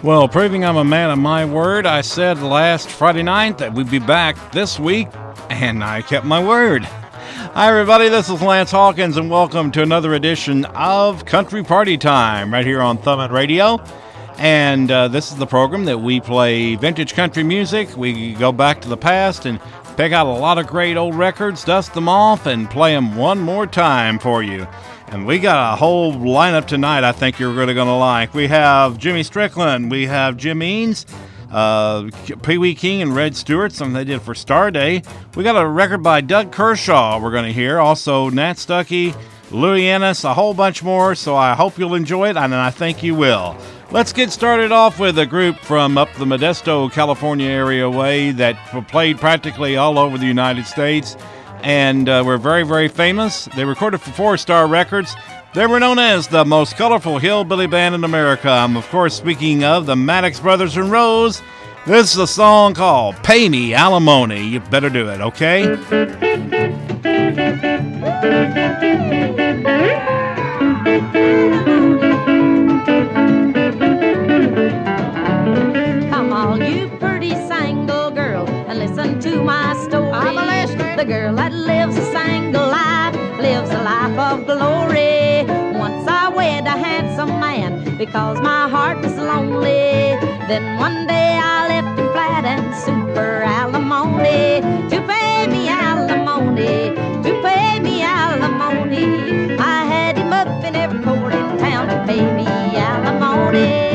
Well, proving I'm a man of my word, I said last Friday night that we'd be back this week, and I kept my word. Hi, everybody. This is Lance Hawkins, and welcome to another edition of Country Party Time right here on Thumbin Radio. And this is the program that we play vintage country music. We go back to the past and pick out a lot of great old records, dust them off, and play them one more time for you. And we got a whole lineup tonight I think you're really going to like. We have Jimmy Strickland, we have Jim Eanes, Pee Wee King and Red Stewart, something they did for Star Day. We got a record by Doug Kershaw we're going to hear. Also Nat Stuckey, Louis Ennis, a whole bunch more. So I hope you'll enjoy it, and I think you will. Let's get started off with a group from up the Modesto, California area way that played practically all over the United States. And were very, very famous. They recorded for 4-Star Records. They were known as the most colorful hillbilly band in America. I'm, of course, speaking of the Maddox Brothers and Rose. This is a song called Pay Me Alimony. You better do it, okay? Come on, you pretty single girl, and listen to my story. I'm a listener. The girl that lives a single life lives a life of glory. Once I wed a handsome man because my heart was lonely. Then one day I left him flat and super alimony. To pay me alimony, to pay me alimony. I had him up in every court in town to pay me alimony.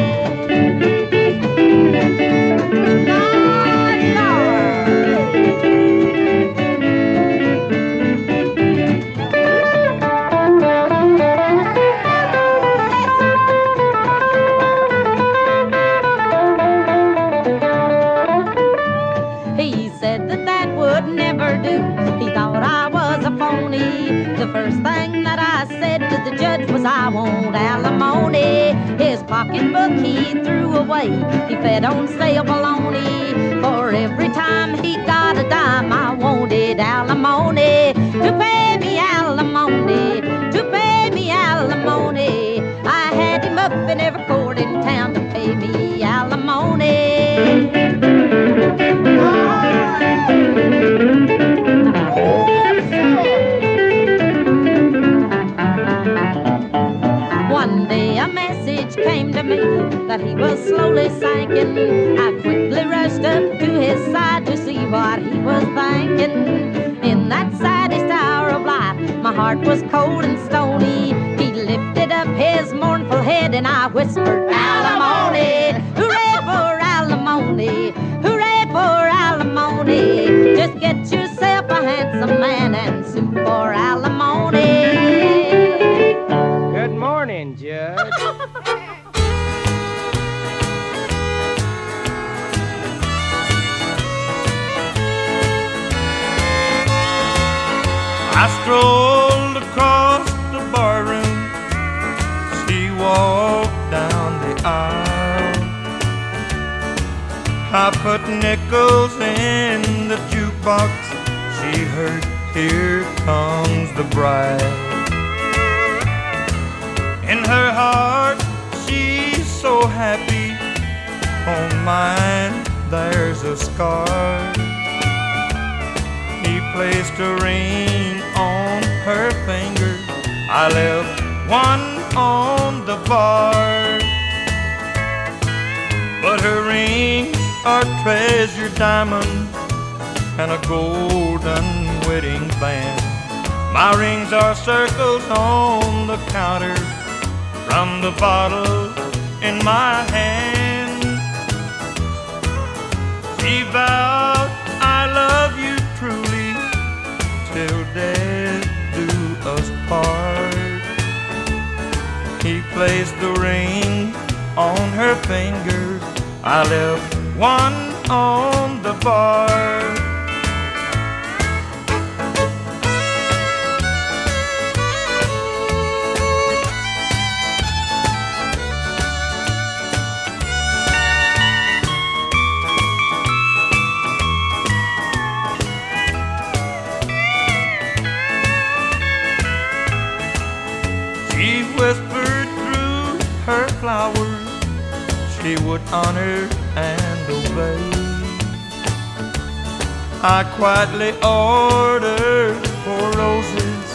The first thing that I said to the judge was I want alimony. His pocketbook he threw away. He fed on stale bologna. For every time he got a dime, I wanted alimony. To pay me alimony, to pay me alimony. I had him up in every court in town to pay me alimony. One day a message came to me that he was slowly sinking. I quickly rushed up to his side to see what he was thinking. In that saddest hour of life, my heart was cold and stony. He lifted up his mournful head and I whispered, alimony, hooray for alimony, hooray for alimony. Just get yourself a handsome man and sue for alimony. Good morning, Judge. I strolled across the barroom, she walked down the aisle. I put nickels in the jukebox, she heard, here comes the bride. In her heart, she's so happy. On mine, there's a scar. He placed a ring on her finger. I left one on the bar. But her rings are treasured diamonds and a golden wedding band. My rings are circles on the counter from the bottle in my hand. She vowed, I love you truly, till death do us part. He placed the ring on her finger. I left one on the bar. her flowers she would honor and obey. I quietly ordered 4 roses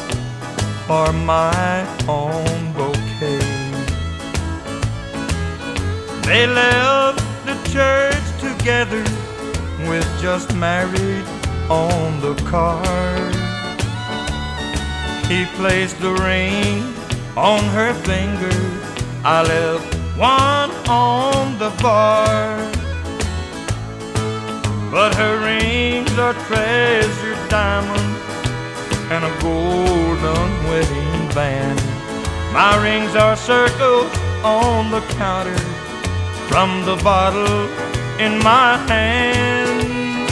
for my own bouquet. They left the church together with just married on the card. He placed the ring on her finger, I left one on the bar. But her rings are treasured diamonds and a golden wedding band. My rings are circles on the counter from the bottle in my hand.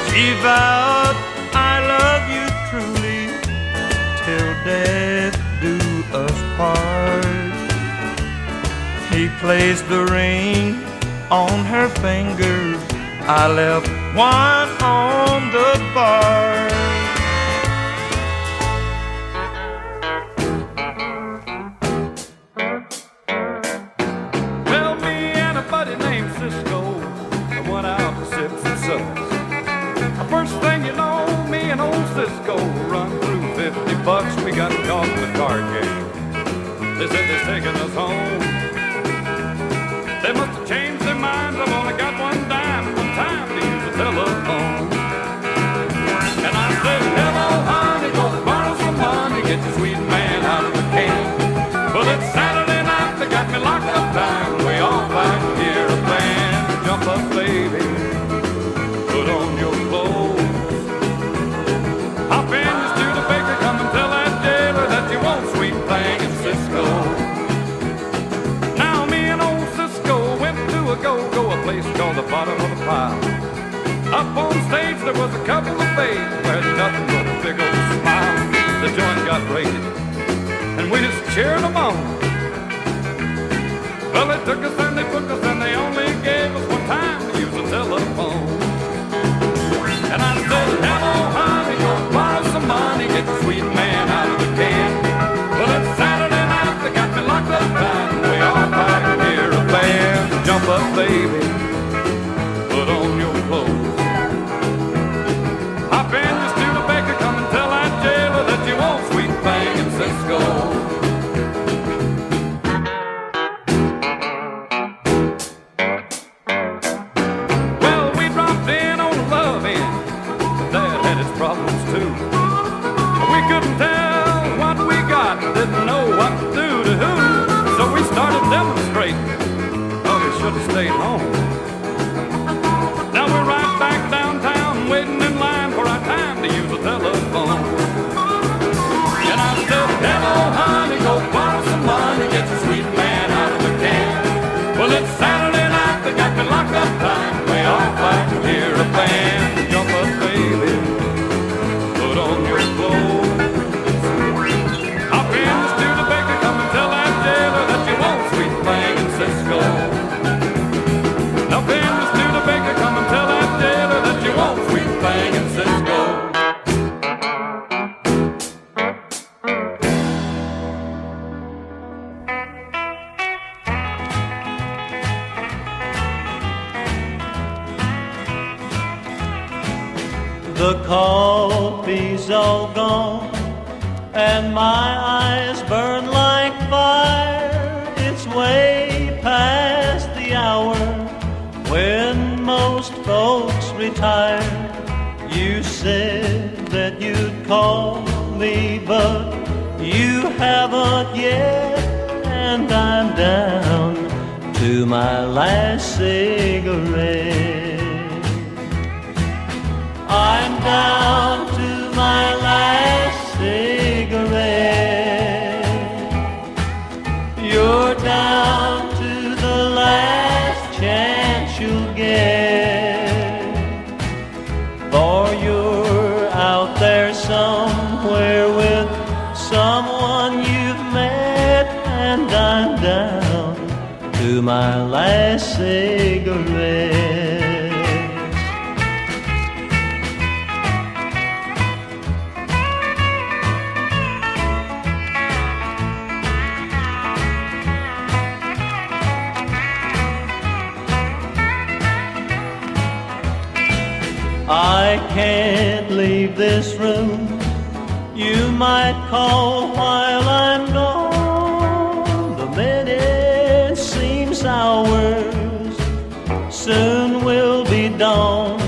She vowed, I love you truly till death do us part. He placed the ring on her finger, I left one on the bar. Well, me and a buddy named Cisco went out to sip some suds. The first thing you know, me and old Cisco run through 50 bucks. We got caught in the card game. They said they're taking us home. They must have changed their minds. I've only got one dime and one time to use a telephone. And I said, hello, honey, go borrow some money, get your sweet man out of the can. Well, it's Saturday night, they got me locked up time. We all like to hear a band. Jump up, baby, put on your clothes. Hop in your Studebaker, come and tell that jailer that you want sweet thing in Cisco. A go-go, a place called the bottom of the pile. Up on stage there was a couple of babes where nothing but a big old smile. The joint got raided and we just cheered them on. Well, they took us and they took us and they only gave us one time to use the telephone. And I said, hello, honey, go borrow some money, get the sweet man out of the can. Well, it's Saturday night, they got me locked up tight, and we all like to hear a band. Jump up, baby, put on your clothes. Hop in your Studebaker, come and tell that jailer that you want sweet thing in Cisco. Well, we dropped in on the love end, but that had its problems too. We couldn't tell what we got, didn't know what to do to who, so we started demonstrating. Should have stayed home. Now we're right back downtown, waiting in line for our time to use the telephone. And I said, hello, honey, go borrow some money, get your sweet man out of the can. Well, it's Saturday night, they got me locked up tight. We all like to hear a band. Jump up, baby, put on your clothes. Hop in the Studebaker, come and tell that jailer that you want sweet thing in Cisco. Up in the Studebaker, come and tell that jailer that you want sweet thing in Cisco. The coffee's all gone and my eyes burn like fire. It's way past the hour when most folks retire. You said that you'd call me, but you haven't yet. And I'm down to my last cigarette. I'm down to my last cigarette. You're down to the last chance you'll get. For you're out there somewhere with someone you've met. And I'm down to my last cigarette. I can't leave this room. You might call while I'm gone. The minute seems hours, soon will be dawn.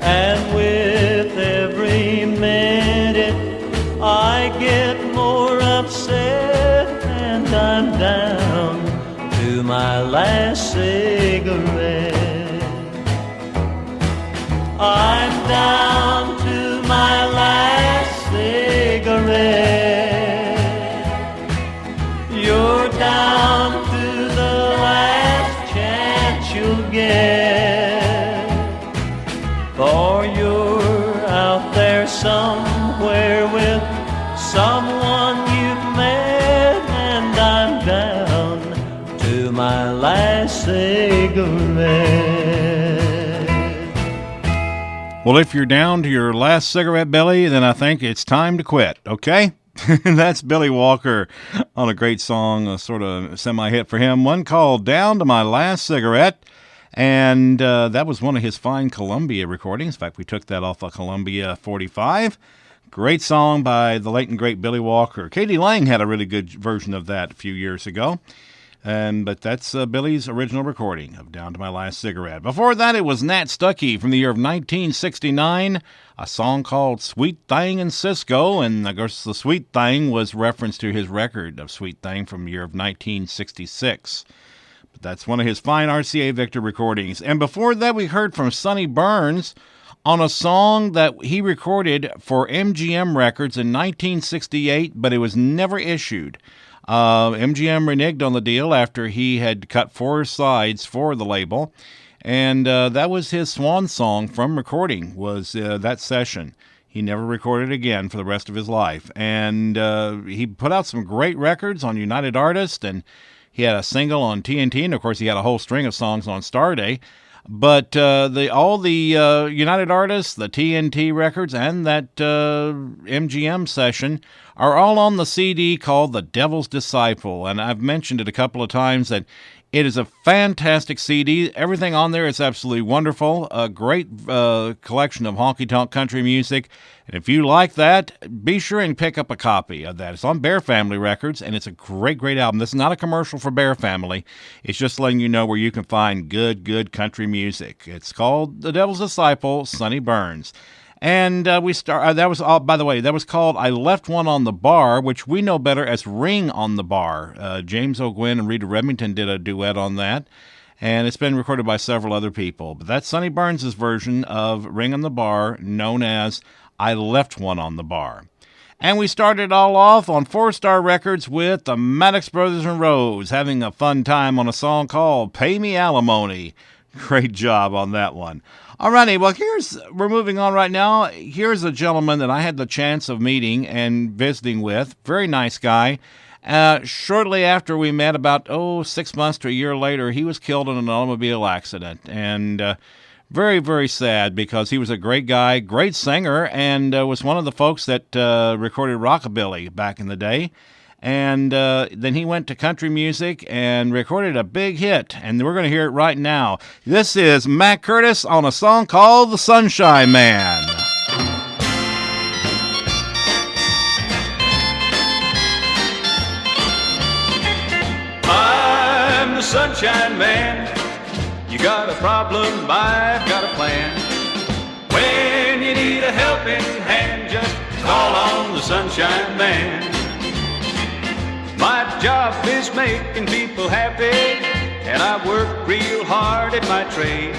And with every minute I get more upset, and I'm down to my last cigarette. I'm down to my last cigarette. You're down to the last chance you'll get. For you're out there somewhere with someone you've met, and I'm down to my last cigarette. Well, if you're down to your last cigarette, Billy, then I think it's time to quit, okay? That's Billy Walker on a great song, a sort of semi-hit for him, one called Down to My Last Cigarette, and that was one of his fine Columbia recordings. In fact, we took that off of Columbia 45. Great song by the late and great Billy Walker. Katie Lang had a really good version of that a few years ago. But that's Billy's original recording of Down to My Last Cigarette. Before that, it was Nat Stuckey from the year of 1969, a song called Sweet Thing in Cisco, and of course the Sweet Thing was reference to his record of Sweet Thing from the year of 1966. But that's one of his fine RCA Victor recordings. And before that, we heard from Sonny Burns on a song that he recorded for MGM Records in 1968, but it was never issued. MGM reneged on the deal after he had cut 4 sides for the label, and that was his swan song from recording, was that session. He never recorded again for the rest of his life, and he put out some great records on United Artists, and he had a single on TNT, and of course he had a whole string of songs on Starday. But all the United Artists, the TNT records, and that MGM session are all on the CD called The Devil's Disciple. And I've mentioned it a couple of times that it is a fantastic CD. Everything on there is absolutely wonderful. A great collection of honky-tonk country music. And if you like that, be sure and pick up a copy of that. It's on Bear Family Records, and it's a great, great album. This is not a commercial for Bear Family. It's just letting you know where you can find good country music. It's called The Devil's Disciple, Sonny Burns. And that was by the way, that was called I Left One on the Bar, which we know better as Ring on the Bar. James O'Gwen and Rita Remington did a duet on that, and it's been recorded by several other people. But that's Sonny Burns' version of Ring on the Bar, known as I Left One on the Bar. And we started it all off on 4-Star Records with the Maddox Brothers and Rose having a fun time on a song called Pay Me Alimony. Great job on that one. Alrighty, well, we're moving on right now. Here's a gentleman that I had the chance of meeting and visiting with. Very nice guy. Shortly after we met, about 6 months to a year later, he was killed in an automobile accident. And very, very sad, because he was a great guy, great singer, and was one of the folks that recorded rockabilly back in the day. And then he went to country music and recorded a big hit, and we're going to hear it right now. This is Mac Curtis on a song called The Sunshine Man. I'm the Sunshine Man. You got a problem, I've got a plan. When you need a helping hand, just call on the Sunshine Man. My job is making people happy, and I work real hard at my trade.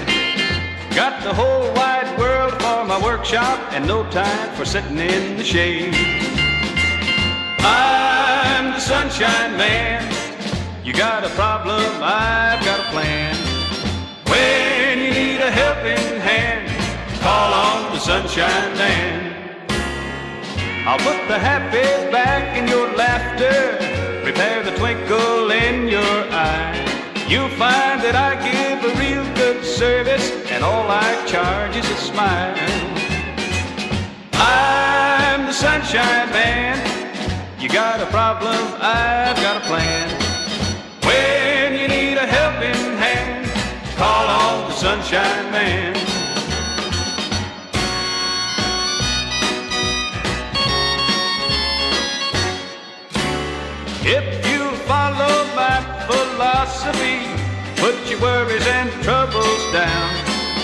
Got the whole wide world for my workshop, and no time for sitting in the shade. I'm the Sunshine Man. You got a problem, I've got a plan. When you need a helping hand, call on the Sunshine Man. I'll put the happy back in your laughter, repair the twinkle in your eye. You'll find that I give a real good service, and all I charge is a smile. I'm the Sunshine Man. You got a problem, I've got a plan. When you need a helping hand, call on the Sunshine Man.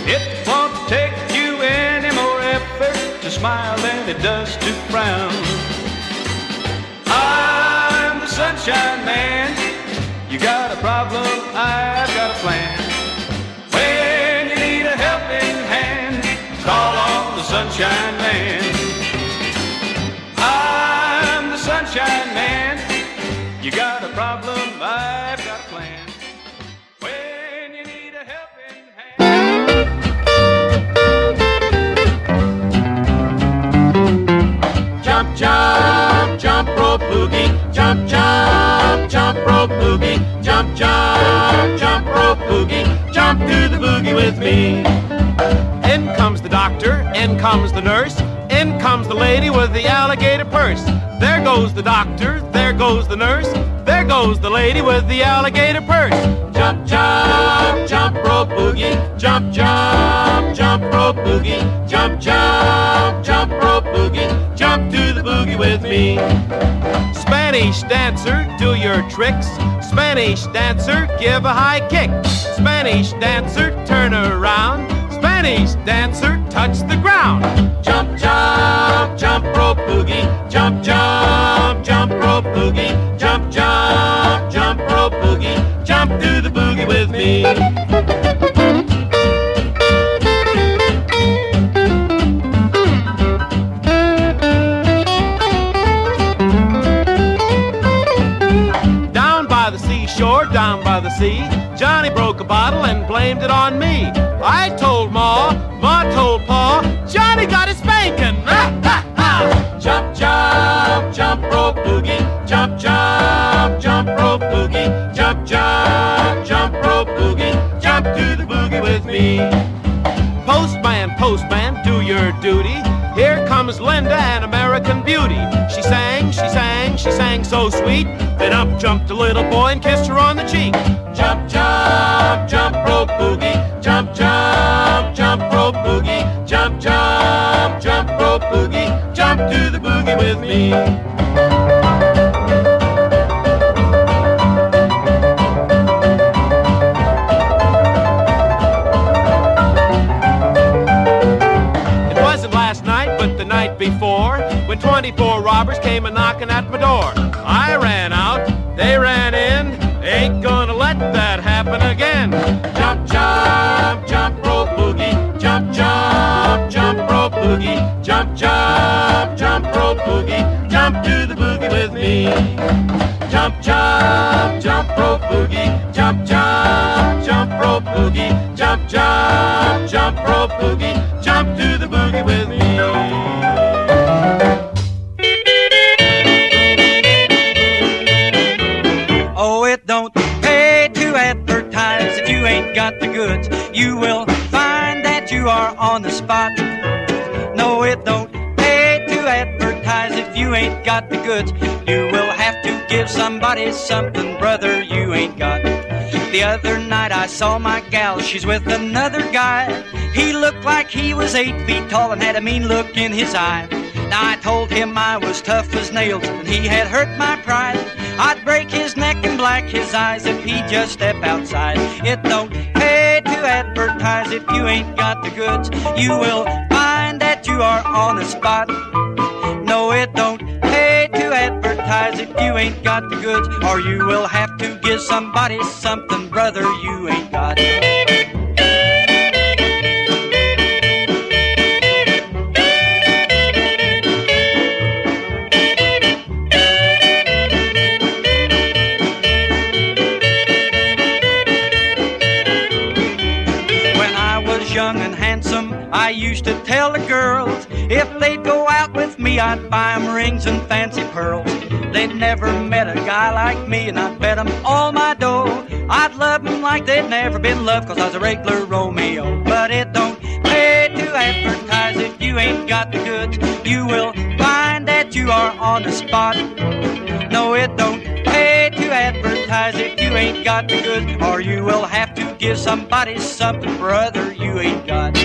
It won't take you any more effort to smile than it does to frown. I'm the sunshine man. You got a problem, I've got a plan. When you need a helping hand, call on the sunshine man. I'm the sunshine man. You got a problem, I've got a plan. When you need a helping hand. Jump, jump, jump, rope boogie. Jump, jump, jump, rope boogie. Jump, jump, jump, rope boogie. Jump to the boogie with me. In comes the doctor, in comes the nurse, in comes the lady with the alligator purse. There goes the doctor, there goes the nurse, there goes the lady with the alligator purse. Jump, jump, jump, rope boogie. Jump, jump, jump, rope boogie. Jump, jump, jump, rope boogie. Jump to the boogie with me. Spanish dancer, do your tricks. Spanish dancer, give a high kick. Spanish dancer, turn around. Spanish dancer, touch the ground. Jump, jump, jump, rope boogie. Jump, jump, jump, rope boogie. Jump, jump, jump, rope boogie. Jump to the boogie with me. Down by the seashore, down by the sea, Johnny broke a bottle and blamed it on me. I told Ma, Ma told Pa, Johnny got his spanking. Jump, jump, jump, rope boogie. Jump, jump, jump, rope boogie. Jump, jump, jump, rope boogie. Jump to the boogie with me. Postman, postman, do your duty. Here comes Linda, an American beauty. She sang, she sang, she sang so sweet. Then up jumped a little boy and kissed her on the cheek. Jump, jump, jump, rope boogie. Jump, jump, jump, rope boogie. Jump, jump, jump, rope boogie. Jump to the boogie with me. It wasn't last night, but the night before, when 24 robbers came a-knocking at my door. I ran out, they ran in, ain't gonna let that happen again. Jump, jump, jump, rope boogie. Jump, jump, jump, rope boogie. Jump, jump, jump, rope boogie. Jump to the boogie with me. Jump, jump, jump, rope boogie. Jump, jump, jump, rope boogie. Jump, jump, jump, rope boogie. Jump to the boogie with me. Oh, it don't pay to advertise if you ain't got the goods. You will find that you are on the spot. No, it don't pay to advertise if you ain't got the goods. You will have to give somebody something, brother, you ain't got. The other night I saw my gal, she's with another guy. He looked like he was 8 feet tall and had a mean look in his eye. Now I told him I was tough as nails and he had hurt my pride. I'd break his neck and black his eyes if he'd just step outside. It don't pay to advertise if you ain't got the goods. You will find that you are on the spot. No, it don't pay to advertise if you ain't got the goods, or you will have to give somebody something, brother, you ain't got. Young and handsome, I used to tell the girls if they'd go out with me, I'd buy 'em rings and fancy pearls. They'd never met a guy like me, and I'd bet 'em all my dough. I'd love 'em like they'd never been loved, 'cause I was a regular Romeo. But it don't pay to advertise if you ain't got the goods. You will find that you are on the spot. No, it don't pay to advertise if you ain't got the goods, or you will have to give somebody something, brother, you ain't got.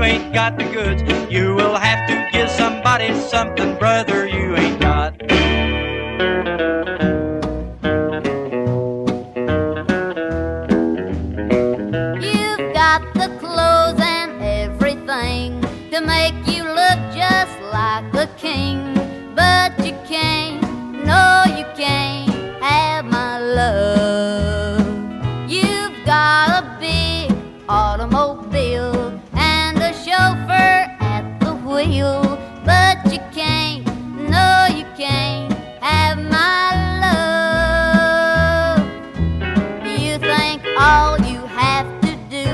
you ain't got the goods. You will have to give somebody something, brother, you ain't got. You've got the clothes and everything to make you look just like a king, but you can't, no you can't have my love. You've got a big automobile and a chauffeur at the wheel, but you can't, no you can't have my love. You think all you have to do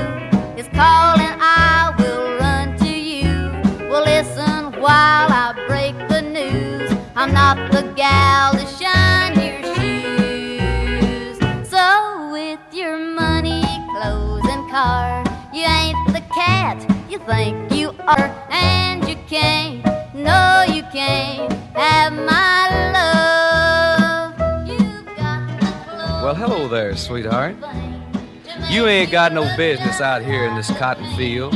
is call and I will run to you. Well listen while I break the news, I'm not the gal to shine your shoes. So with your money, clothes and car, you ain't the cat you think you are, and you can't, no you can't have my love. You've got the clothes. Well, hello there, sweetheart. You ain't got no business out here in this cotton field,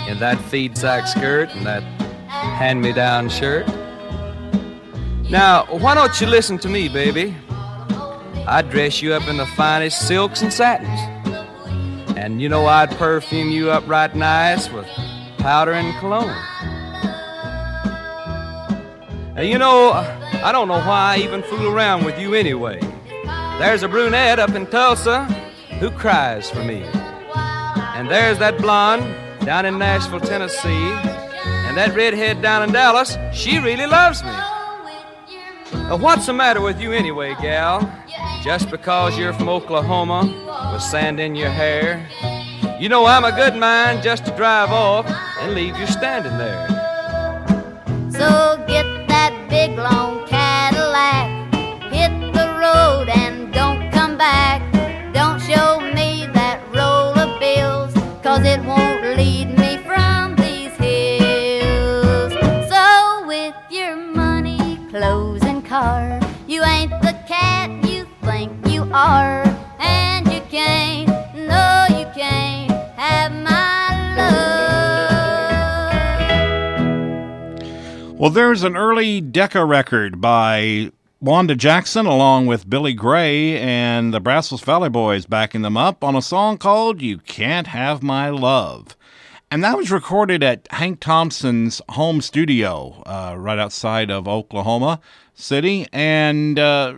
in that feed sack skirt and that hand-me-down shirt. Now, why don't you listen to me, baby? I'd dress you up in the finest silks and satins. And you know I'd perfume you up right nice with powder and cologne. And you know, I don't know why I even fool around with you anyway. There's a brunette up in Tulsa who cries for me. And there's that blonde down in Nashville, Tennessee. And that redhead down in Dallas, she really loves me. What's the matter with you anyway, gal? Just because you're from Oklahoma with sand in your hair? You know I'm a good mind just to drive off and leave you standing there. So get that big long Cadillac, hit the road and don't come back. Don't show me that roll of bills, 'cause it won't lead me from these hills. So with your money, clothes and car, you ain't the cat you think you are, and you can't, no you can't have my love. Well, there's an early Decca record by Wanda Jackson along with Billy Gray and the Brazos Valley Boys backing them up on a song called You Can't Have My Love. And that was recorded at Hank Thompson's home studio right outside of Oklahoma City. And a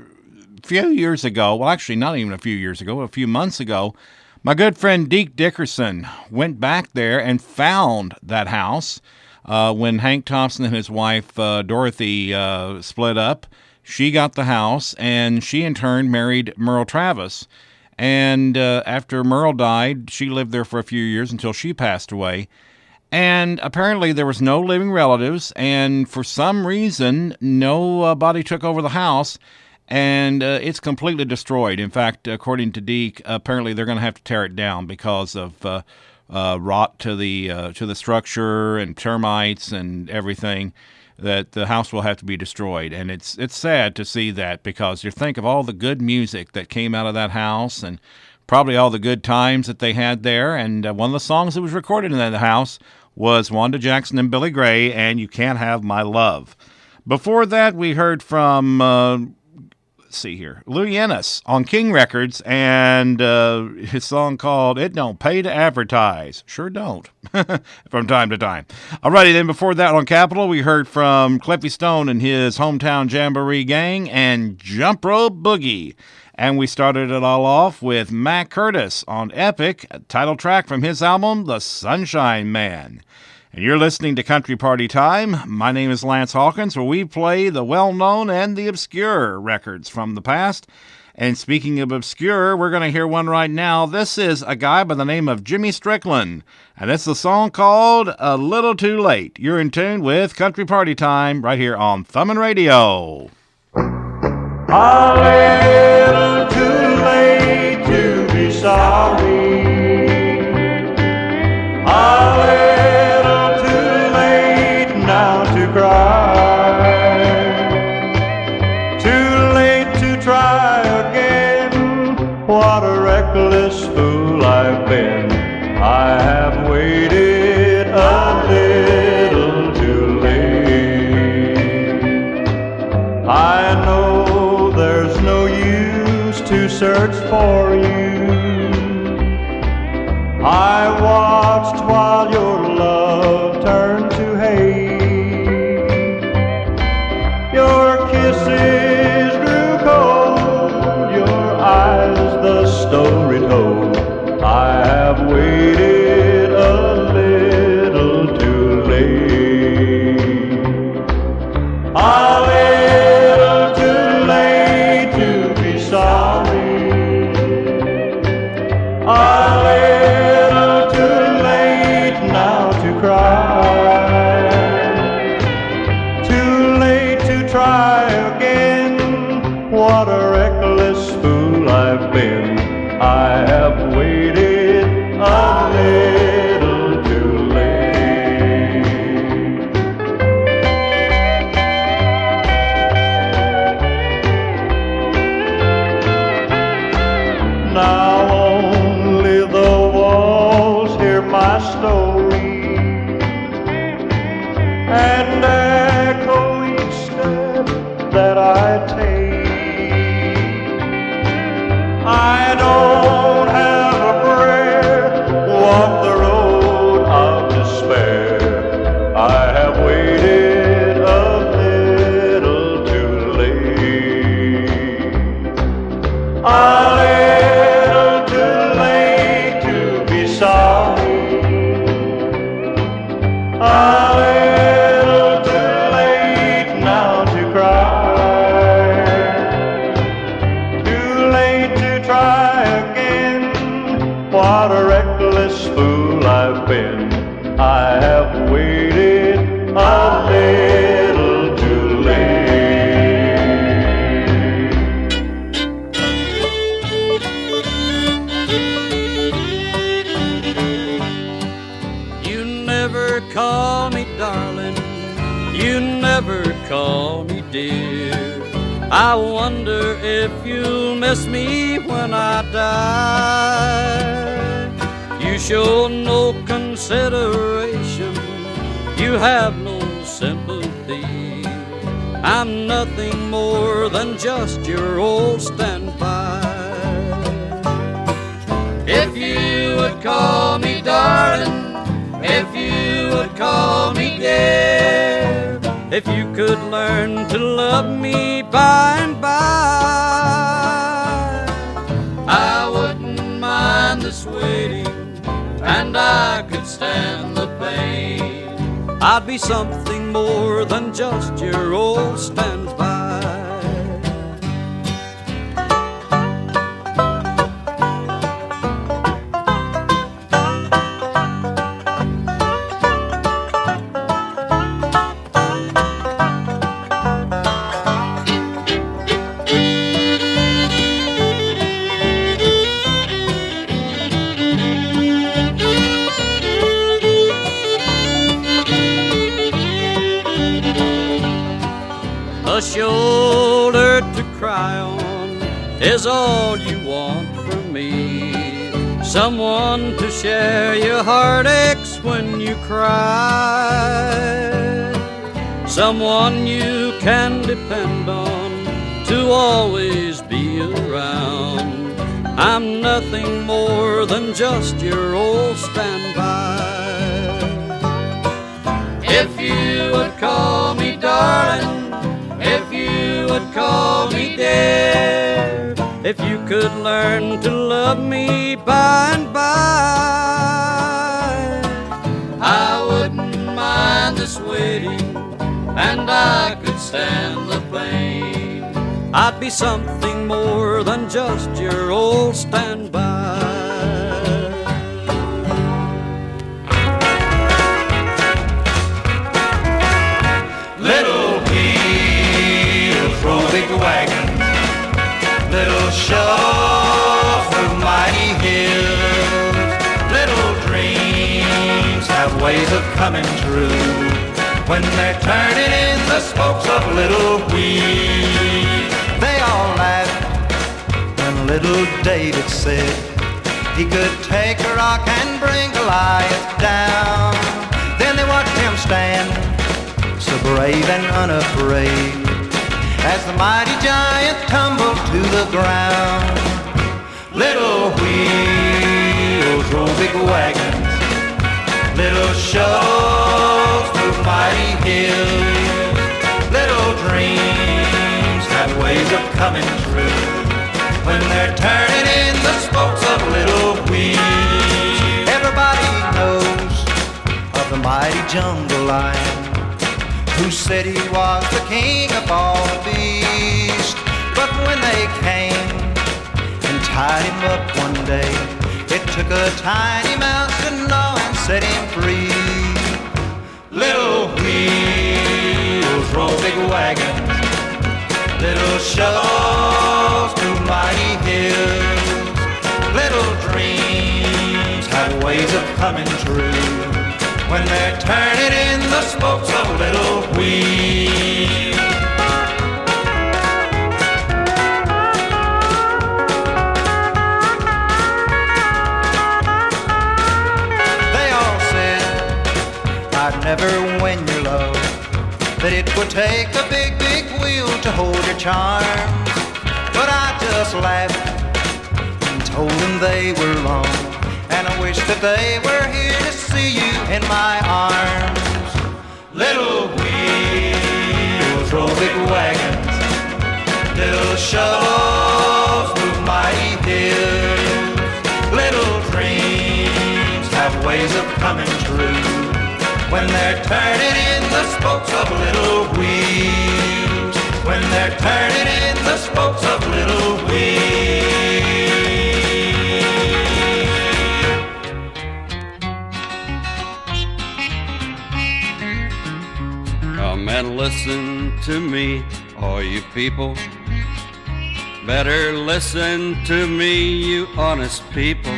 few years ago, well, actually not even a few years ago, a few months ago, my good friend Deke Dickerson went back there and found that house when Hank Thompson and his wife Dorothy split up. She got the house, and she in turn married Merle Travis. And after Merle died, she lived there for a few years until she passed away. And apparently there was no living relatives, and for some reason, nobody took over the house, and it's completely destroyed. In fact, according to Deke, apparently they're going to have to tear it down because of rot to the structure and termites and everything. That the house will have to be destroyed. And it's sad to see that, because you think of all the good music that came out of that house and probably all the good times that they had there. And one of the songs that was recorded in that house was Wanda Jackson and Billy Gray and You Can't Have My Love. Before that, we heard from, let's see here, Lou Yennis on King Records and his song called It Don't Pay to Advertise. Sure don't, from time to time. Alrighty, then before that on Capitol, we heard from Cliffy Stone and his Hometown Jamboree Gang and Jump Rope Boogie. And we started it all off with Mac Curtis on Epic, a title track from his album, The Sunshine Man. And you're listening to Country Party Time. My name is Lance Hawkins, where we play the well-known and the obscure records from the past. And speaking of obscure, we're going to hear one right now. This is a guy by the name of Jimmy Strickland, and it's a song called A Little Too Late. You're in tune with Country Party Time right here on Thumbin Radio. A little too late to be sorry. A little too late now to cry. Too late to try again. What a reckless fool I've been. I have waited search for you. I watched while your love turned to hate. Your kisses grew cold, your eyes the story told. I have waited a little too late. A little too late to be sorry. A little too late now to cry. Too late to try again. What a reckless fool I've been. I have waited a little too late. Now only the walls hear my story and echo each step that I take. I don't have a prayer, walk the road of despair. I have waited a little too late. A little too late to be sorry. A little too late now to cry. Too late to try again. What a reckless fool I've been. I have waited a little too late. You never call me darling, you never call me dear. I wonder if you'll miss me when I die. You show no consideration, you have no sympathy. I'm nothing more than just your old standby. If you would call me darling, if you would call me dear, if you could learn to love me by and by, I wouldn't mind this waiting, and I could stand the pain. I'd be something more than just your old standby. A shoulder to cry on is all you want from me. Someone to share your heartaches when you cry. Someone you can depend on to always be around. I'm nothing more than just your old standby. If you would call me darling, if you would call me dear, if you could learn to love me by and by, I wouldn't mind this waiting, and I could stand the pain. I'd be something more than just your old standby. Little wheels roll big wagons, little shows move mighty hills. Little dreams have ways of coming true when they're turning in the spokes of little wheels. They all laughed when little David said he could take a rock and bring Goliath down. Then they watched him stand so brave and unafraid as the mighty giant tumbled to the ground. Little wheels roll big wagons, little shovels move mighty hills. Little dreams have ways of coming true when they're turning in the spokes of little wheels. Everybody knows of the mighty jungle lion who said he was the king of all the beasts. But when they came and tied him up one day, it took a tiny mouse to know and set him free. Little wheels roll big wagons, little shovels move mighty hills. Little dreams have ways of coming true when they're turning in the spokes of little wheels. They all said I'd never win your love, that it would take a big, big wheel to hold your charms. But I just laughed and told them they were wrong, and I wish that they were here to see you in my arms. Little wheels roll big wagons, little shovels move mighty hills. Little dreams have ways of coming true when they're turning in the spokes of little wheels. When they're turning in the spokes of little wheels. Come and listen to me, all you people. Better listen to me, you honest people.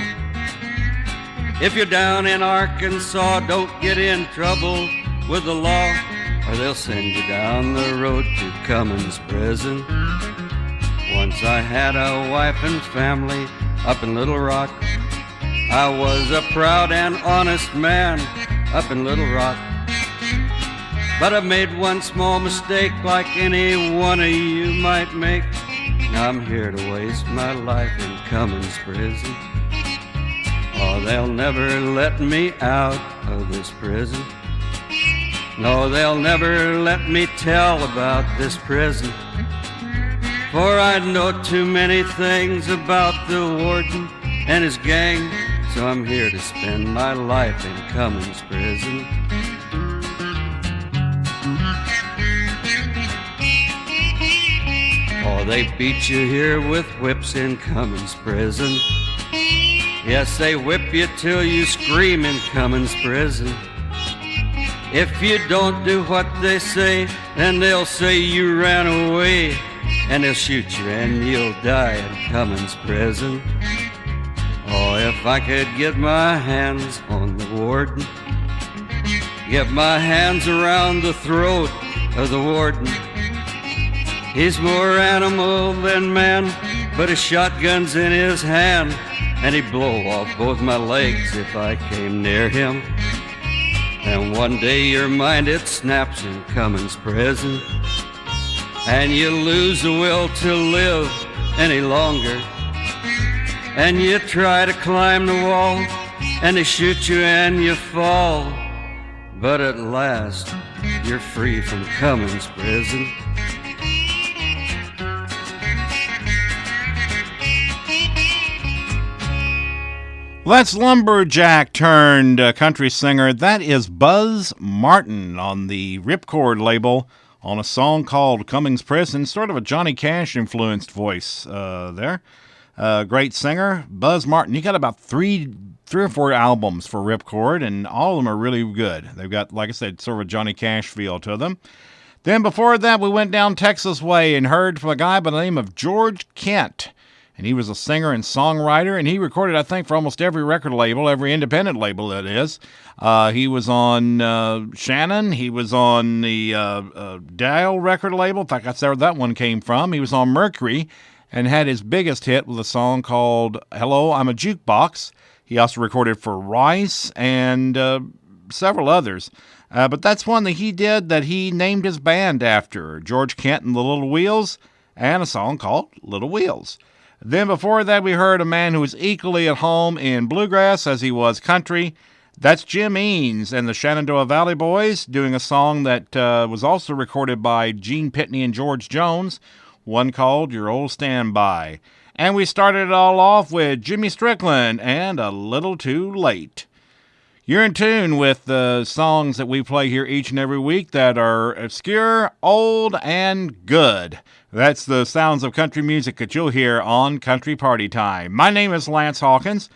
If you're down in Arkansas, don't get in trouble with the law, or they'll send you down the road to Cummins Prison. Once I had a wife and family up in Little Rock. I was a proud and honest man up in Little Rock. But I made one small mistake like any one of you might make. Now I'm here to waste my life in Cummins Prison. Oh, they'll never let me out of this prison. No, they'll never let me tell about this prison. For I know too many things about the warden and his gang. So I'm here to spend my life in Cummins Prison. Oh, they beat you here with whips in Cummins Prison. Yes, they whip you till you scream in Cummins Prison. If you don't do what they say, then they'll say you ran away, and they'll shoot you and you'll die in Cummins Prison. Oh, if I could get my hands on the warden, get my hands around the throat of the warden. He's more animal than man, but his shotgun's in his hand, and he'd blow off both my legs if I came near him. And one day your mind, it snaps in Cummins Prison, and you lose the will to live any longer. And you try to climb the wall, and they shoot you and you fall. But at last, you're free from Cummins Prison. Well, that's lumberjack turned country singer. That is Buzz Martin on the Ripcord label on a song called Cummins Prison. Sort of a Johnny Cash influenced voice there. Great singer, Buzz Martin. He got about three or four albums for Ripcord, and all of them are really good. They've got, like I said, sort of a Johnny Cash feel to them. Then before that, we went down Texas way and heard from a guy by the name of George Kent. And he was a singer and songwriter, and he recorded, I think, for almost every record label, every independent label that is. He was on Shannon. He was on the Dial record label. In fact, that's where that one came from. He was on Mercury and had his biggest hit with a song called Hello, I'm a Jukebox. He also recorded for Rice and several others. But that's one that he did that he named his band after, George Kent and the Little Wheels, and a song called Little Wheels. Then before that, we heard a man who was equally at home in bluegrass as he was country. That's Jim Eanes and the Shenandoah Valley Boys doing a song that was also recorded by Gene Pitney and George Jones, one called Your Old Standby. And we started it all off with Jimmy Strickland and A Little Too Late. You're in tune with the songs that we play here each and every week that are obscure, old, and good. That's the sounds of country music that you'll hear on Country Party Time. My name is Lance Hawkins,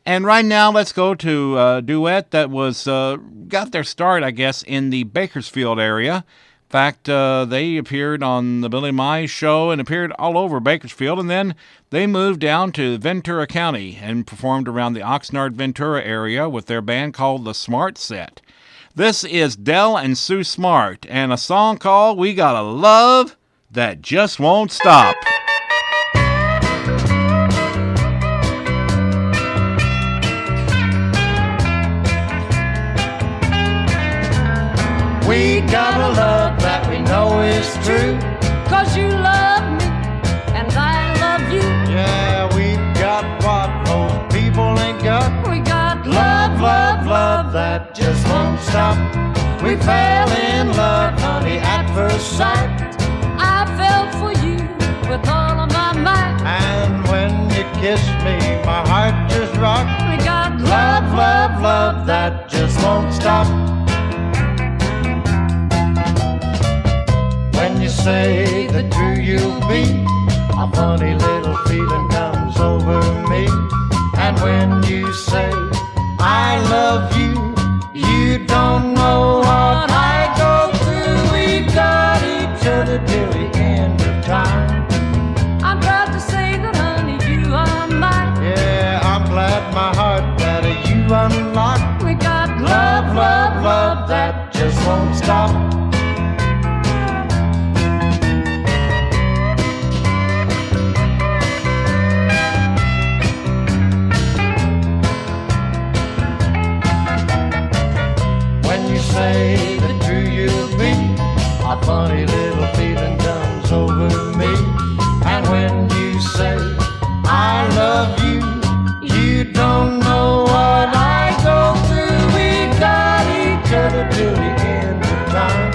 and right now let's go to a duet that was got their start, I guess, in the Bakersfield area. In fact, they appeared on the Billy Mize show and appeared all over Bakersfield, and then they moved down to Ventura County and performed around the Oxnard-Ventura area with their band called The Smart Set. This is Del and Sue Smart, and a song called We Got a Love That Just Won't Stop. We got a love that we know is true. 'Cause you love me and I love you. Yeah, we've got what most people ain't got. We got Love, love, love that just won't stop. We fell in love, honey, at first sight. I fell for you with all of my might. And when you kissed me, my heart just rocked. We got Love, love, love that just won't stop. When you say the true you'll be, a funny little feeling comes over me. And when you say I love you, you don't know what I go through. We got each other till the end of time. I'm proud to say that, honey, you are mine. Yeah, I'm glad my heart that you unlocked. We got Love, love, love that just won't stop. Say the true you'll be, a funny little feeling comes over me. And when you say I love you, you don't know what I go through. We got each other till the end of time.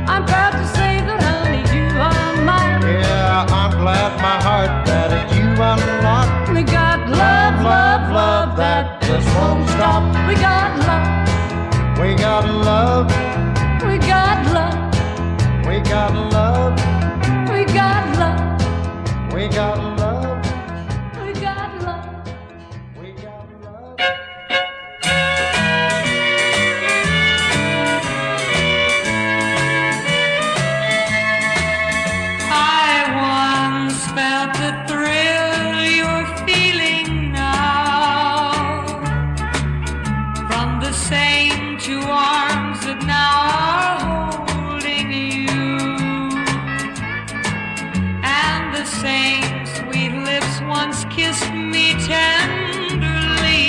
I'm proud to say that, honey, you are mine. Yeah, I'm glad my heart that you unlocked. We got Love, love, love that just won't stop. We got love. We got love, We got love. we got love, We got love. we got love, We got love. we got love. I once felt the thrill you're feeling now from the same two arms that now are holding you, and the same sweet lips once kissed me tenderly.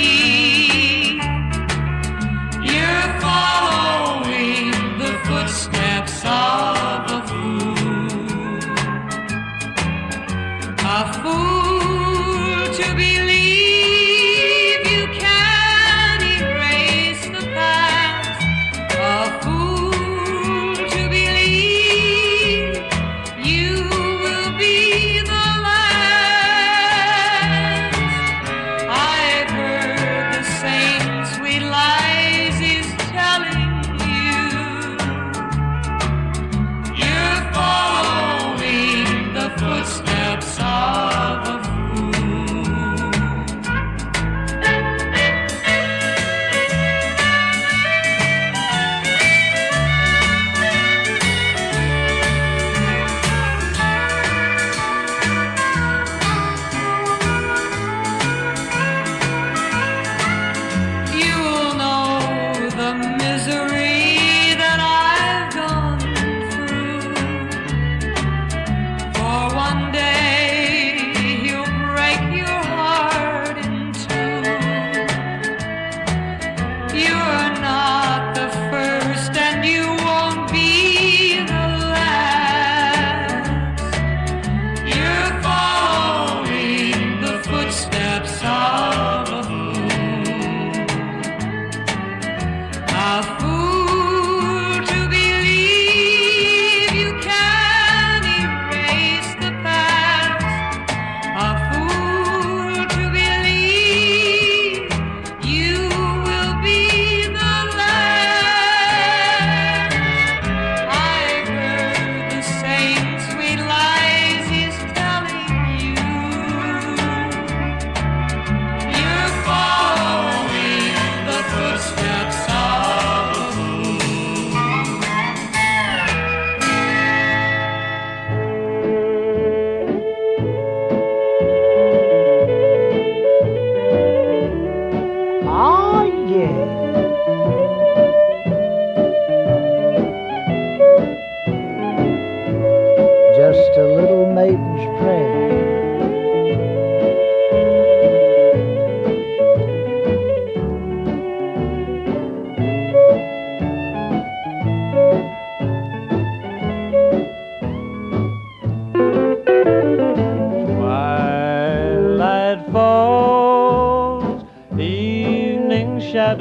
You're following the footsteps of a fool to believe you can erase the past, a fool to believe you will be the last. I've heard the same sweet lies he's telling you. You're following the footsteps of a You'll know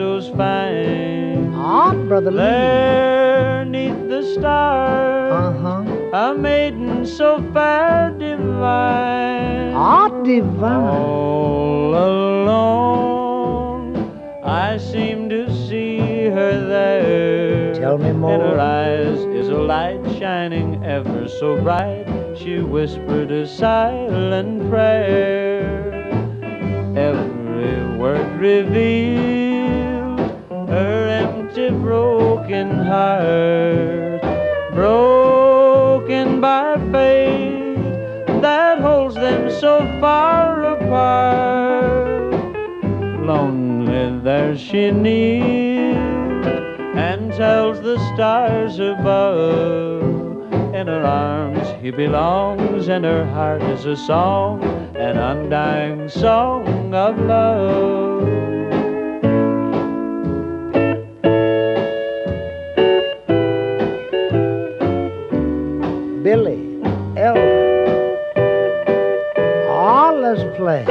mistletoe's fine. Ah, Brother Lee. There 'neath the stars, a maiden so fair divine. Ah, divine. All alone, I seem to see her there. Tell me more. In her eyes is a light shining ever so bright. She whispered a silent prayer. Every word revealed her empty, broken heart, broken by fate that holds them so far apart. Lonely there she kneels and tells the stars above, in her arms he belongs, and her heart is a song, an undying song of love. Billy, Elmer, all let's play.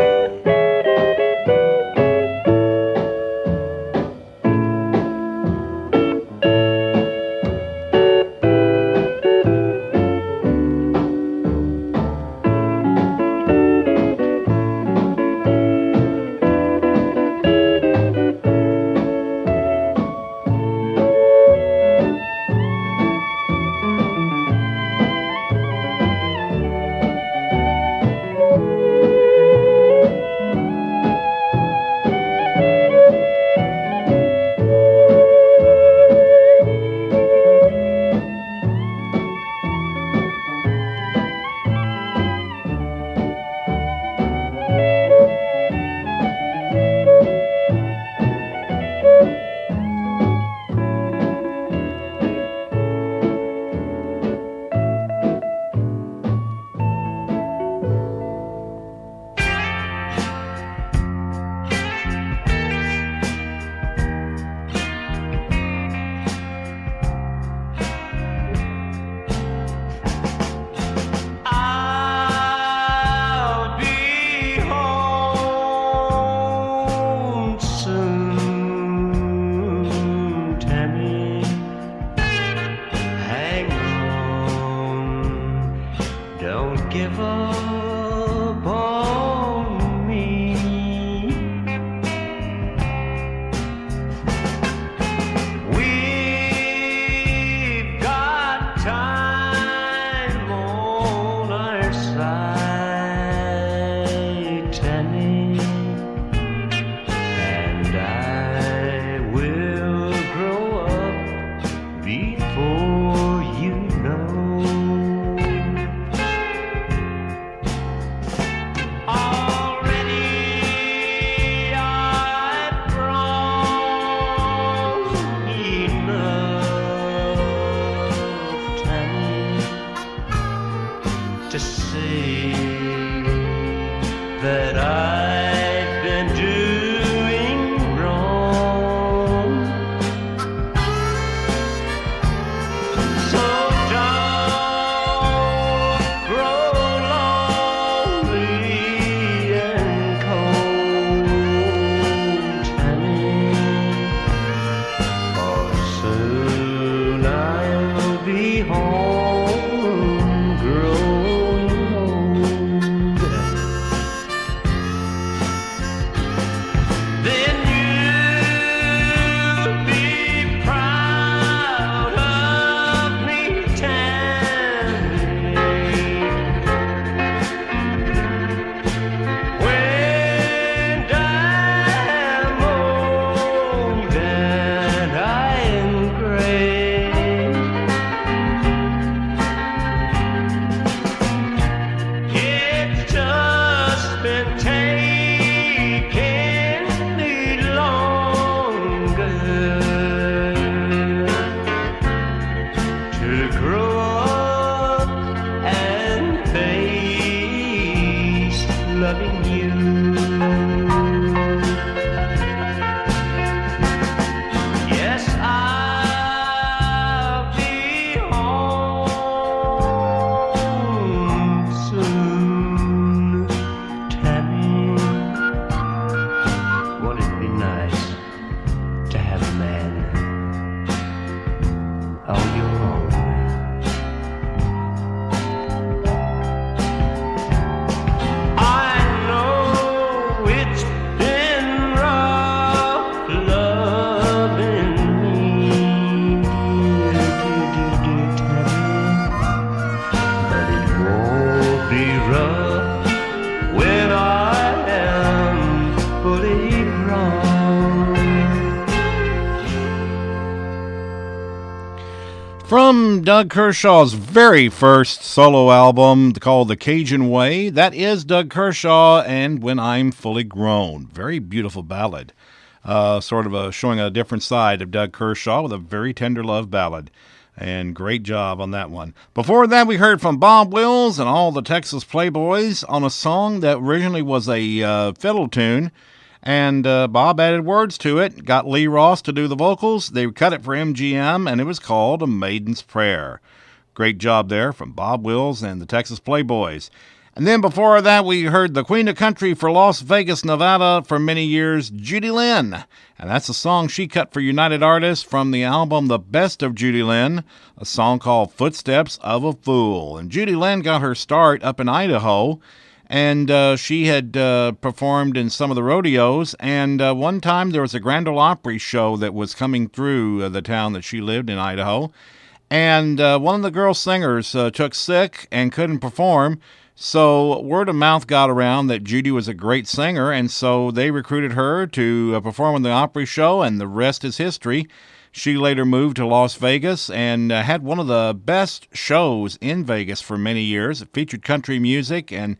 From Doug Kershaw's very first solo album called The Cajun Way, that is Doug Kershaw and When I'm Fully Grown. Very beautiful ballad. Sort of showing a different side of Doug Kershaw with a very tender love ballad. And great job on that one. Before that, we heard from Bob Wills and all the Texas Playboys on a song that originally was a fiddle tune. And Bob added words to it, got Lee Ross to do the vocals. They cut it for MGM, and it was called A Maiden's Prayer. Great job there from Bob Wills and the Texas Playboys. And then before that, we heard the Queen of Country for Las Vegas, Nevada for many years, Judy Lynn. And that's a song she cut for United Artists from the album The Best of Judy Lynn, a song called Footsteps of a Fool. And Judy Lynn got her start up in Idaho. And she had performed in some of the rodeos. And one time there was a Grand Ole Opry show that was coming through the town that she lived in, Idaho. And one of the girl singers took sick and couldn't perform. So word of mouth got around that Judy was a great singer. And so they recruited her to perform in the Opry show. And the rest is history. She later moved to Las Vegas and had one of the best shows in Vegas for many years. It featured country music, and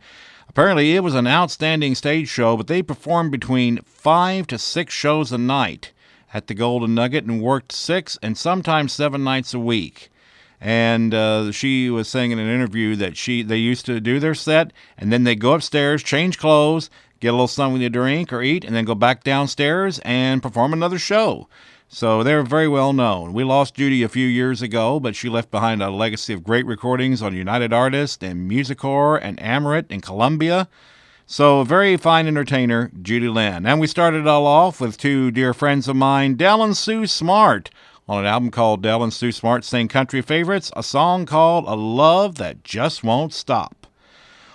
apparently it was an outstanding stage show, but they performed between 5 to 6 shows a night at the Golden Nugget and worked 6 and sometimes 7 nights a week. And she was saying in an interview that they used to do their set, and then they'd go upstairs, change clothes, get a little something to drink or eat, and then go back downstairs and perform another show. So they're very well known. We lost Judy a few years ago, but she left behind a legacy of great recordings on United Artists and Musicor and Amoret and Columbia. So a very fine entertainer, Judy Lynn. And we started it all off with 2 dear friends of mine, Del and Sue Smart, on an album called Del and Sue Smart Sing Country Favorites, a song called A Love That Just Won't Stop.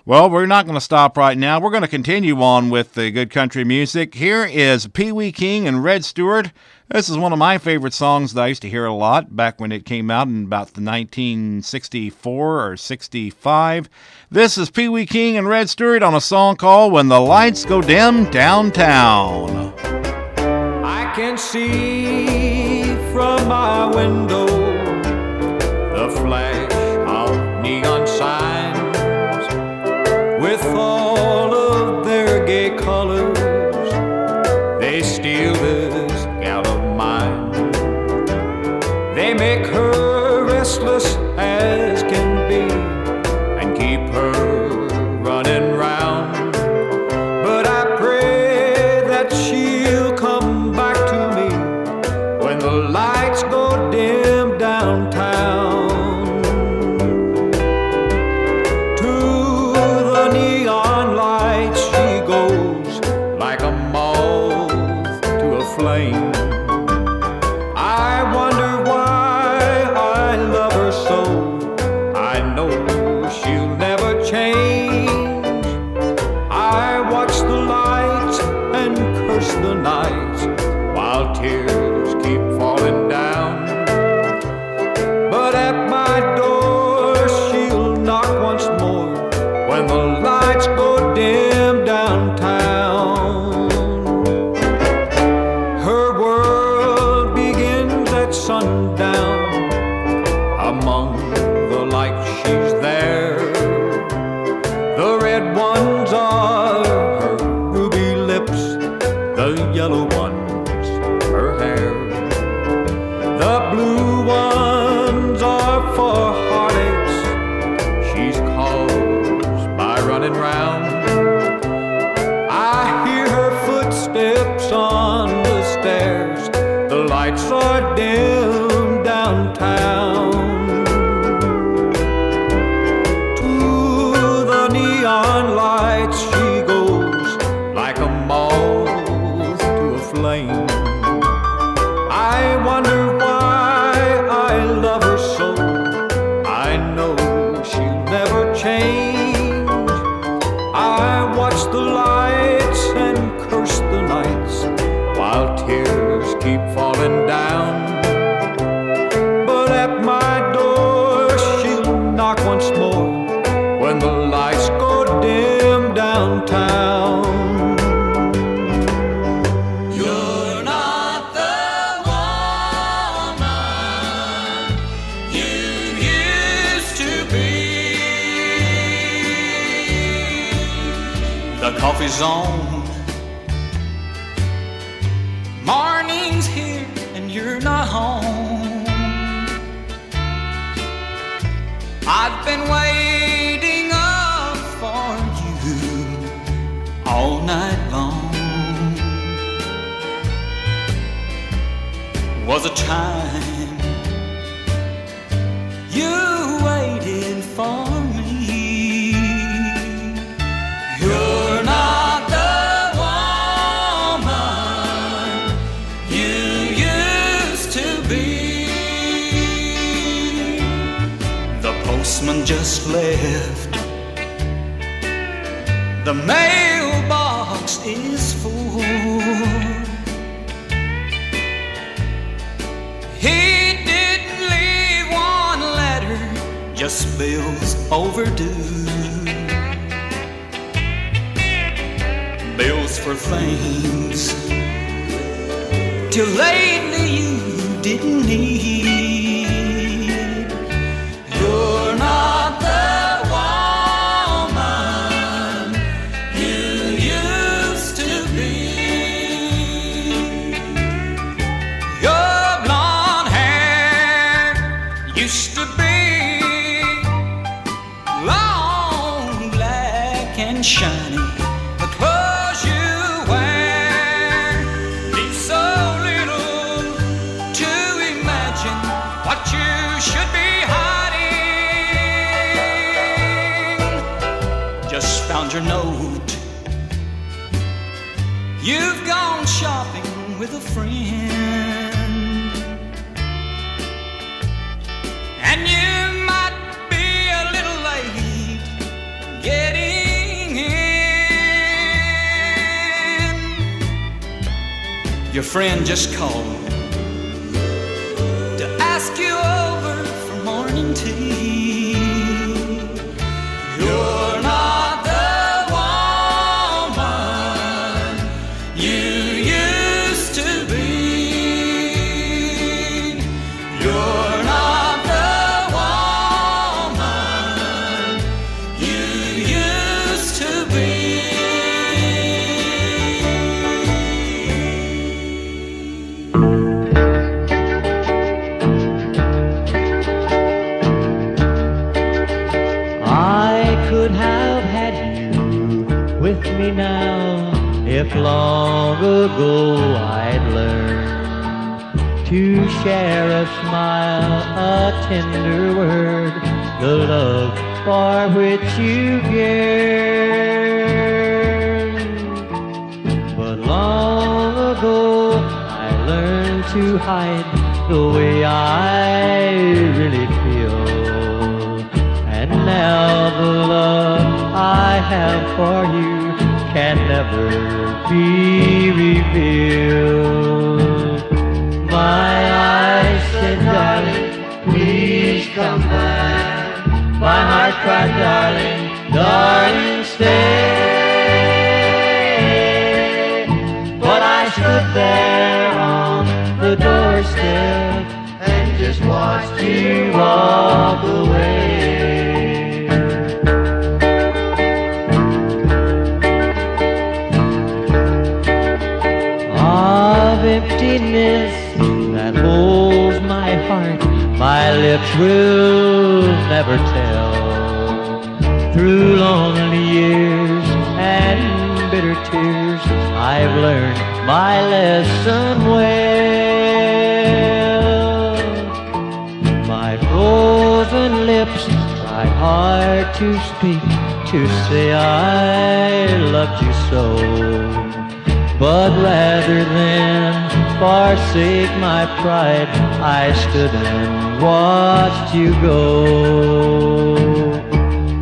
Well, we're not going to stop right now. We're going to continue on with the good country music. Here is Pee Wee King and Red Stewart. This is one of my favorite songs that I used to hear a lot back when it came out in about the 1964 or 65. This is Pee Wee King and Red Stewart on a song called When the Lights Go Dim Downtown. I can see from my window the flash of neon signs with all of their gay colors. They steal this gal of mine. They make her restless as can be and keep her running round. But I pray that she'll come back to me when the lights go dim downtown. To the neon lights she goes like a moth to a flame. I wonder why I love her so. I know she'll never change. I watch the lights and curse the nights while tears keep falling down. But at my door she'll knock once more when the lights go dim downtown. Her world begins at sundown. Among the lights she's there. The red ones are her ruby lips, the yellow ones her hair. The blue ones are for heartaches she's caused by running round. I hear her footsteps on the stairs. The lights are dim downtown. To the neon lights she goes like a moth to a flame. I wonder why I love her so. I know she'll never change. I watch the lights and curse the nights while tears keep falling down. coffee's on. Morning's here and you're not home. I've been waiting up for you all night long. Was a time you waited for me. You're not the woman you used to be. The postman just left. The mailbox is full. He didn't leave one letter, just bills overdue. Bills for things till lately you didn't need. You're not the woman you used to be. Your blonde hair used to be long, black and shiny. The clothes you wear leave so little to imagine what you should be hiding. Just found your note. You've gone shopping with a friend, and you might be a little late getting in. Your friend just called to ask you over for morning tea. You're not the woman you used to be. You're not the woman you used to be. I could have had you with me now if long ago I'd learned to share a smile, a tender word, the love for which you yearn. But long ago I learned to hide the way I really feel. And now the love I have for you can never be revealed. My eyes said, darling, please come back. My heart cried, darling, darling, stay. But I stood there on the doorstep and just watched you walk away. Of emptiness that holds my heart, my lips will never tell. Through lonely years and bitter tears, I've learned my lesson well. My frozen lips try hard to speak, to say I loved you so. But rather than forsake my pride, I stood and watched you go.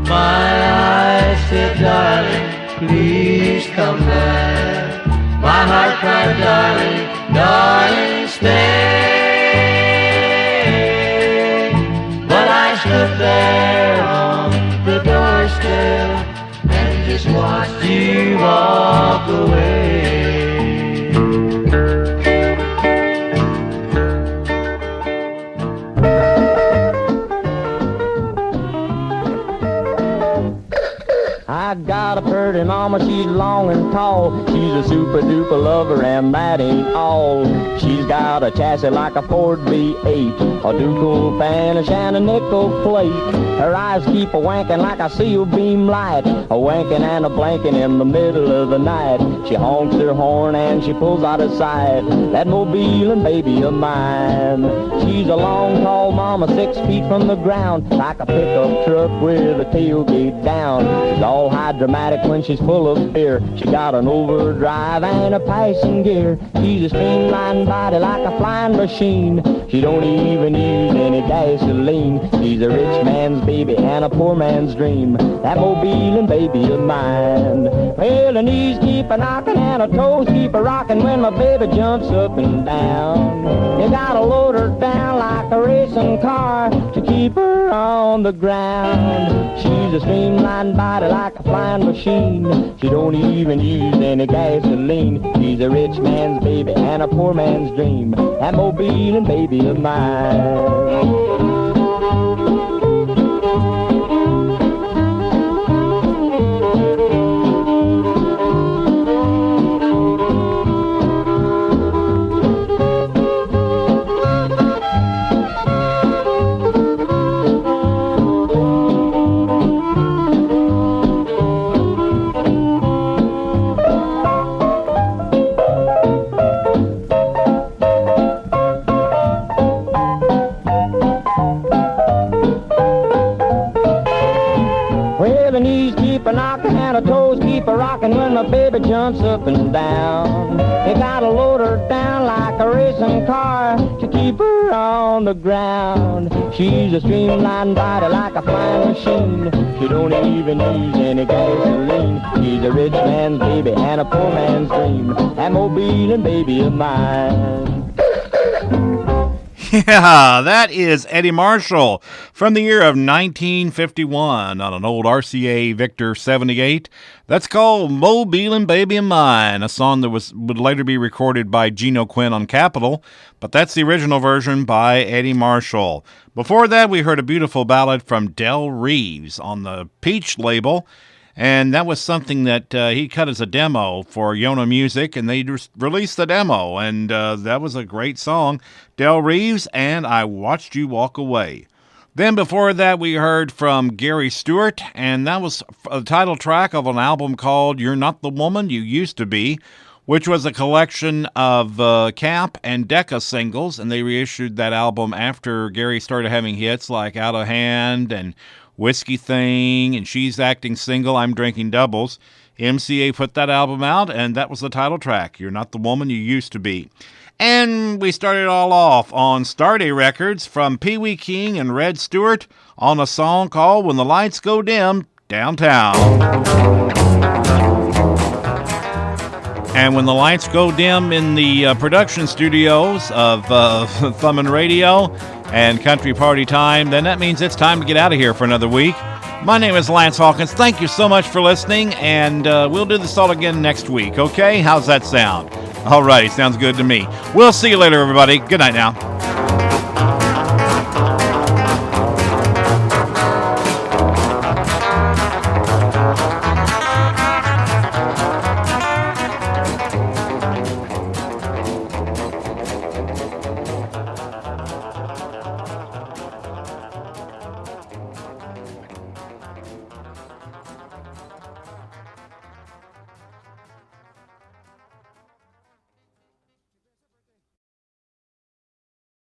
My eyes said, darling, please come back. My heart cried, darling, darling, stay. But I stood there on the doorstep and just watched you walk away. I got a pretty mama mama, she's long and tall. She's a super duper lover, and that ain't all. She's got a chassis like a Ford V8, a ducal finish and a nickel plate. Her eyes keep a wanking like a seal beam light, a wanking and a blanking in the middle of the night. She honks her horn and she pulls out of sight, that Mobilean baby of mine. She's a long, tall mama, 6 feet from the ground, like a pickup truck with a tailgate down. She's all hydromatic when she's full of beer. She got an overdrive and a passing gear. She's a streamlined body like a flying machine. She don't even use any gasoline. She's a rich man's baby and a poor man's dream, that Mobilean baby of mine. Well, her knees keep a knocking and her toes keep a rocking when my baby jumps up and down. You gotta load her down like a racing car to keep her on the ground. She's a streamlined body like a flying machine. She don't even use any gasoline. She's a rich man's baby and a poor man's dream, that Mobilean baby of mine. When my baby jumps up and down, you gotta load her down like a racing car to keep her on the ground. She's a streamlined body like a flying machine. She don't even use any gasoline. She's a rich man's baby and a poor man's dream, that Mobilean baby of mine. Yeah, that is Eddie Marshall from the year of 1951 on an old RCA Victor 78. That's called Mobilean Baby of Mine, a song that would later be recorded by Geno Quinn on Capitol, but that's the original version by Eddie Marshall. Before that, we heard a beautiful ballad from Del Reeves on the Peach label, and that was something that he cut as a demo for Yona Music, and they just released the demo, and that was a great song. Del Reeves and I Watched You Walk Away. Then before that, we heard from Gary Stewart, and that was a title track of an album called You're Not the Woman You Used to Be, which was a collection of Cap and Decca singles, and they reissued that album after Gary started having hits like Out of Hand and Whiskey Thing, and She's Acting Single, I'm Drinking Doubles. MCA put that album out, and that was the title track, You're Not the Woman You Used to Be. And we started all off on Starday Records from Pee Wee King and Red Stewart on a song called When the Lights Go Dim Downtown. And when the lights go dim in the production studios of Thumbin Radio and Country Party Time, then that means it's time to get out of here for another week. My name is Lance Hawkins. Thank you so much for listening, and we'll do this all again next week, okay? How's that sound? All right, sounds good to me. We'll see you later, everybody. Good night now.